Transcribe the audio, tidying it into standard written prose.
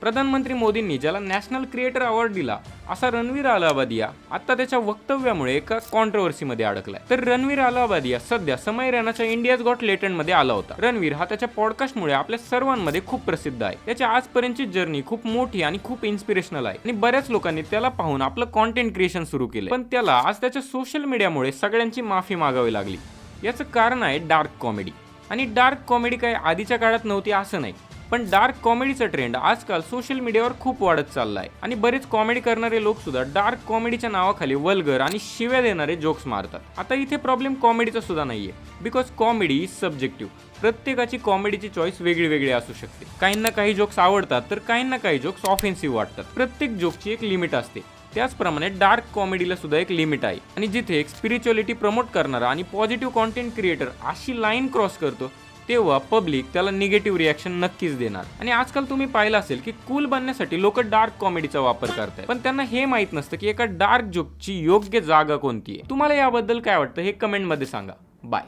प्रधानमंत्री मोदींनी ज्याला नॅशनल क्रिएटर अवॉर्ड दिला असा रणवीर अलाहाबादिया आता त्याच्या वक्तव्यामुळे एका कॉन्ट्रोवर्सीमध्ये अडकलाय। तर रणवीर अलाहाबादिया सध्या समय रैनाच्या इंडियाज गॉट टॅलेंट मध्ये आला होता। रणवीर हा त्याच्या पॉडकास्टमुळे आपल्या सर्वांमध्ये खूप प्रसिद्ध आहे। त्याची आजपर्यंतची जर्नी खूप मोठी आणि खूप इन्स्पिरेशनल आहे आणि बऱ्याच लोकांनी त्याला पाहून आपलं कॉन्टेंट क्रिएशन सुरू केलं। पण त्याला आज त्याच्या सोशल मीडियामुळे सगळ्यांची माफी मागावी लागली। याचं कारण आहे डार्क कॉमेडी। आणि डार्क कॉमेडी काय आधीच्या काळात नव्हती असं नाही, पण डार्क कॉमेडीचा ट्रेंड आजकाल सोशल मीडियावर खूप वाढत चालला आहे आणि बरेच कॉमेडी करणारे लोक सुद्धा डार्क कॉमेडीच्या नावाखाली वल्गर आणि शिव्या देणारे जोक्स मारतात। आता इथे प्रॉब्लेम कॉमेडीचा सुद्धा नाहीये, बिकॉज कॉमेडी इज सब्जेक्टिव्ह। प्रत्येकाची कॉमेडीची चॉईस वेगळी वेगळी असू शकते। काहींना काही जोक्स आवडतात तर काहींना काही जोक्स ऑफेन्सिव्ह वाटतात। प्रत्येक जोकची एक लिमिट असते। त्याचप्रमाणे डार्क कॉमेडीला सुद्धा एक लिमिट आहे आणि जिथे एक स्पिरिच्युअलिटी प्रमोट करणारा आणि पॉझिटिव्ह कॉन्टेंट क्रिएटर अशी लाईन क्रॉस करतो तेव्हा पब्लिक त्याला निगेटिव्ह रिॲक्शन नक्कीच देणार। आणि आजकाल तुम्ही पाहिलं असेल की कूल बनण्यासाठी लोक डार्क कॉमेडीचा वापर करतात, पण त्यांना हे माहित नसतं की एका डार्क जोकची योग्य जागा कोणती आहे। तुम्हाला याबद्दल काय वाटतं हे कमेंटमध्ये सांगा। बाय।